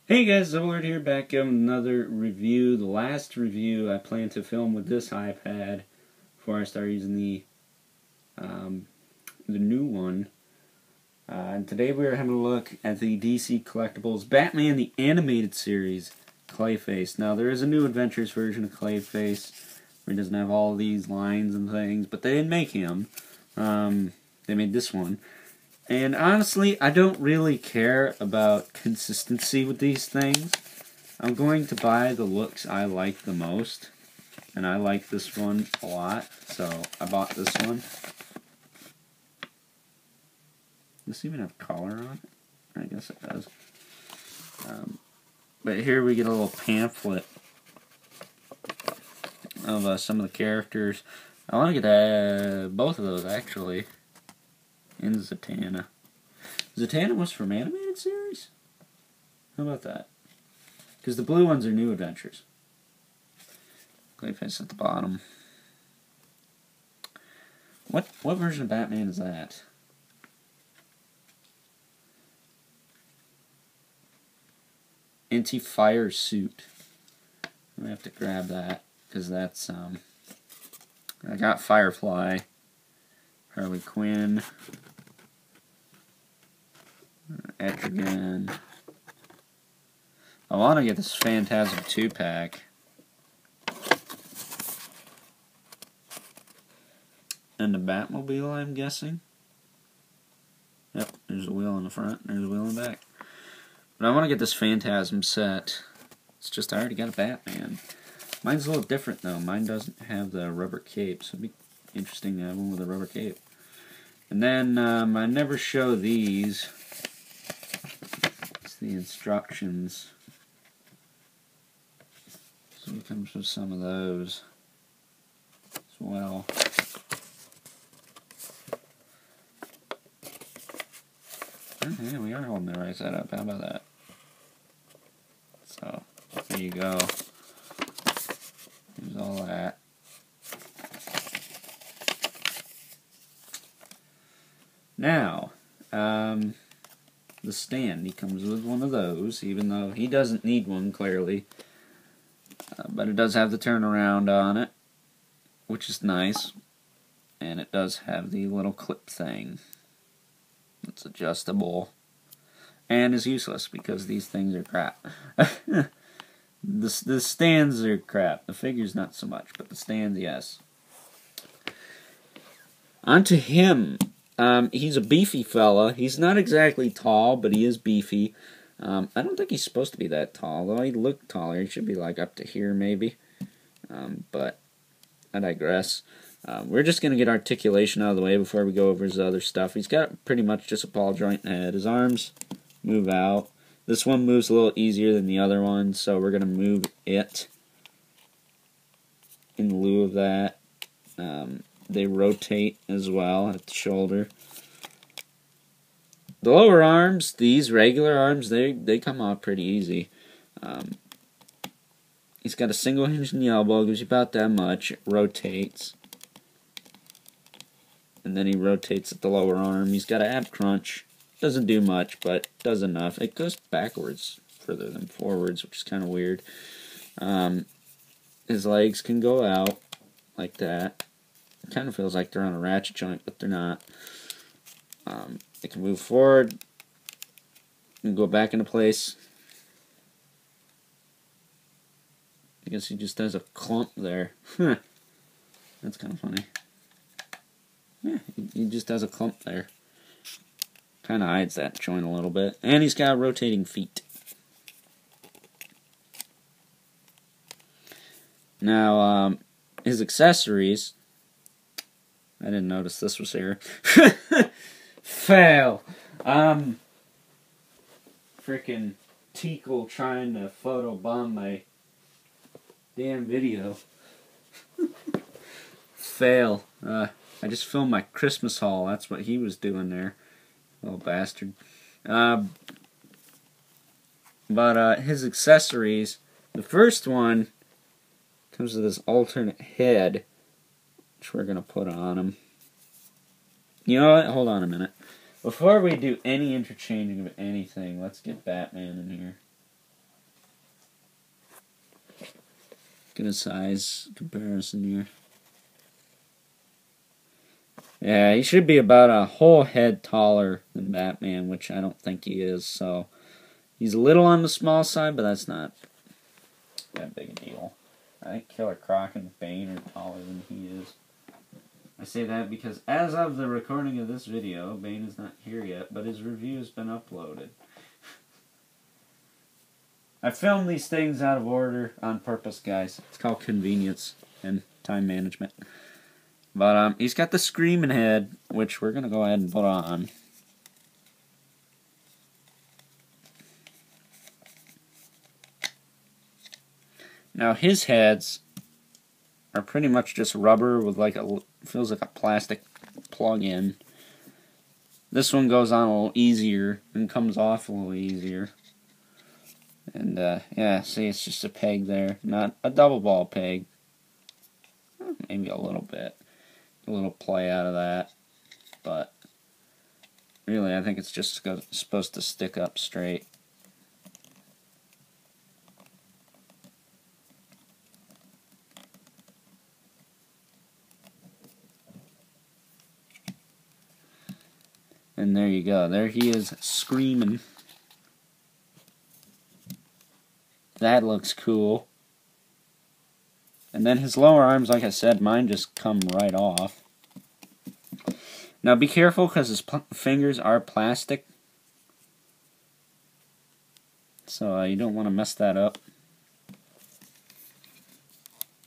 Hey guys, Zollard here, back with another review. The last review I plan to film with this iPad before I start using the new one. And today we're having a look at the DC Collectibles Batman the Animated Series Clayface. Now there is a new Adventures version of Clayface where he doesn't have all these lines and things, but they didn't make him. They made this one. And honestly, I don't really care about consistency with these things. I'm going to buy the looks I like the most. And I like this one a lot, so I bought this one. Does this even have color on it? I guess it does. But here we get a little pamphlet of some of the characters. I want to get both of those, actually. In Zatanna. Zatanna was from animated series? How about that? Because the blue ones are New Adventures. Clayface at the bottom. What version of Batman is that? Anti-fire suit. I'm gonna have to grab that because that's I got Firefly, Harley Quinn, Etrigan. I want to get this Phantasm 2-pack. And the Batmobile, I'm guessing. Yep, there's a wheel in the front, and there's a wheel in the back. But I want to get this Phantasm set. It's just I already got a Batman. Mine's a little different, though. Mine doesn't have the rubber cape, so it'd be interesting to have one with a rubber cape. And then, I never show these. It's the instructions. So it comes with some of those as well. Yeah, we are holding the right side up. How about that? So, there you go. There's all that. Now, the stand. He comes with one of those, even though he doesn't need one, clearly. But it does have the turnaround on it, which is nice. And it does have the little clip thing. It's adjustable. And is useless, because these things are crap. The stands are crap. The figures not so much, but the stands, yes. On to him. He's a beefy fella. He's not exactly tall, but he is beefy. I don't think he's supposed to be that tall, though he looked taller. He should be like up to here, maybe. But I digress. We're just going to get articulation out of the way before we go over his other stuff. He's got pretty much just a ball joint head. His arms move out. This one moves a little easier than the other one, so we're going to move it in lieu of that. They rotate as well at the shoulder. The lower arms, these regular arms, they come off pretty easy. He's got a single hinge in the elbow, gives you about that much. It rotates. And then he rotates at the lower arm. He's got an ab crunch. Doesn't do much, but does enough. It goes backwards further than forwards, which is kind of weird. His legs can go out like that. It kind of feels like they're on a ratchet joint, but they're not. They can move forward and go back into place. I guess he just has a clump there. That's kind of funny. Yeah, he just has a clump there. Kind of hides that joint a little bit. And he's got rotating feet. Now, his accessories. I didn't notice this was here. Fail. Frickin' Teakle trying to photobomb my damn video. Fail. I just filmed my Christmas haul. That's what he was doing there. Little bastard. But his accessories, the first one comes with this alternate head, which we're going to put on him. You know what? Hold on a minute. Before we do any interchanging of anything, let's get Batman in here. Get a size comparison here. Yeah, he should be about a whole head taller than Batman, which I don't think he is, so he's a little on the small side, but that's not that big a deal. I think Killer Croc and Bane are taller than he is. I say that because as of the recording of this video, Bane is not here yet, but his review has been uploaded. I filmed these things out of order on purpose, guys. It's called convenience and time management. But he's got the Screaming head, which we're going to go ahead and put on. Now his heads are pretty much just rubber with like feels like a plastic plug-in. This one goes on a little easier and comes off a little easier. And yeah, see, it's just a peg there, not a double ball peg. Maybe a little bit. A little play out of that, but really I think it's just supposed to stick up straight. And there you go. There he is screaming. That looks cool. And then his lower arms, like I said, mine just come right off. Now be careful because his fingers are plastic. So you don't want to mess that up.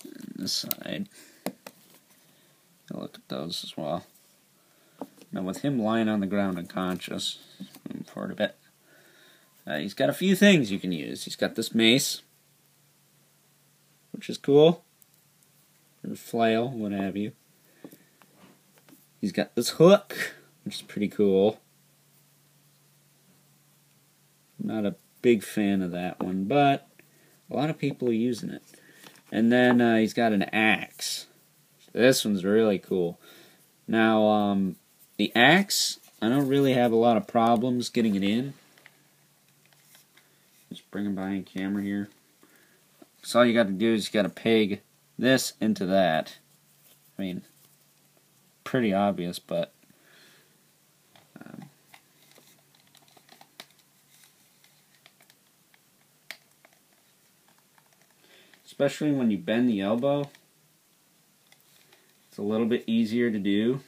And this side. Look at those as well. Now with him lying on the ground unconscious, move forward a bit. He's got a few things you can use. He's got this mace, which is cool. Or flail, what have you. He's got this hook, which is pretty cool. Not a big fan of that one, but a lot of people are using it. And then he's got an axe. This one's really cool. Now, the axe, I don't really have a lot of problems getting it in. Just bring him behind camera here. So all you got to do is you got to peg this into that. I mean, pretty obvious, but especially when you bend the elbow, it's a little bit easier to do.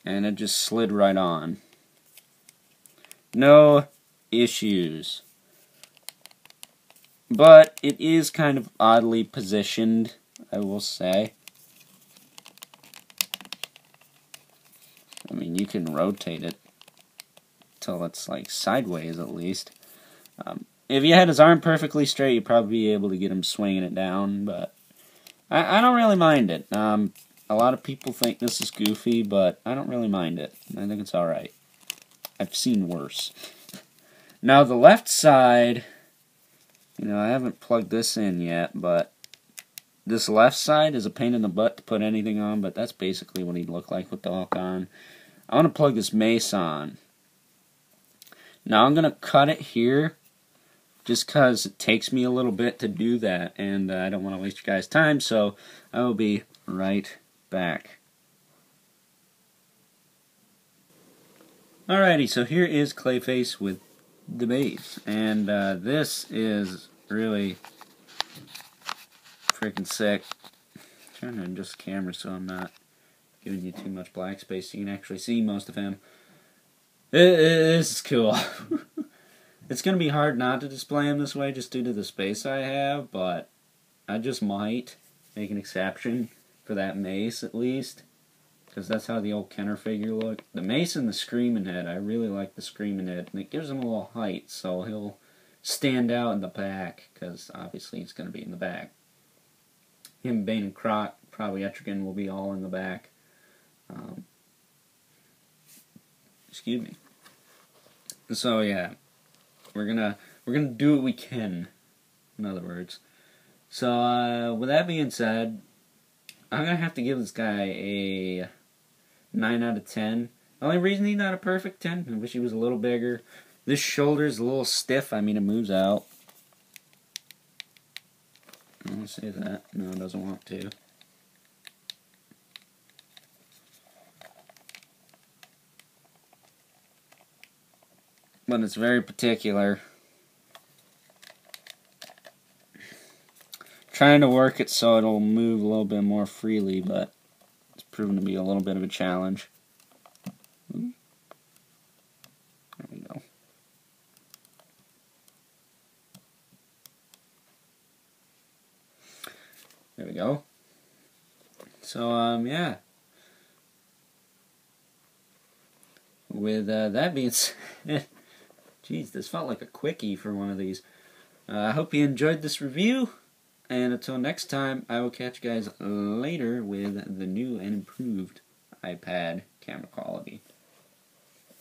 And it just slid right on. No issues. But it is kind of oddly positioned, I will say. I mean, you can rotate it till it's like sideways at least. If you had his arm perfectly straight, you'd probably be able to get him swinging it down, but I don't really mind it. A lot of people think this is goofy, but I don't really mind it. I think it's alright. I've seen worse. Now the left side, you know, I haven't plugged this in yet, but this left side is a pain in the butt to put anything on, but that's basically what he'd look like with the hook on. I want to plug this mace on. Now I'm going to cut it here, just because it takes me a little bit to do that, and I don't want to waste your guys' time, so I will be right back. Alrighty, so here is Clayface with the base, and this is really freaking sick. I'm trying to adjust the camera so I'm not giving you too much black space so you can actually see most of him. This is cool. It's going to be hard not to display him this way just due to the space I have, but I just might make an exception for that mace at least, because that's how the old Kenner figure looked. The mace and the Screaming head, I really like the Screaming head, and it gives him a little height, so he'll stand out in the back, because obviously he's going to be in the back. Him, Bane, and Croc, probably Etrigan will be all in the back. Excuse me. So yeah, we're gonna do what we can, in other words. So with that being said, I'm gonna have to give this guy a 9 out of 10. The only reason he's not a perfect 10, I wish he was a little bigger. This shoulder's a little stiff. I mean, it moves out. I want to say that. No, it doesn't want to. But it's very particular. Trying to work it so it'll move a little bit more freely, but it's proven to be a little bit of a challenge. There we go. There we go. So, yeah. With that being said, jeez, this felt like a quickie for one of these. I hope you enjoyed this review, and until next time, I will catch you guys later with the new and improved iPad camera quality.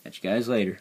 Catch you guys later.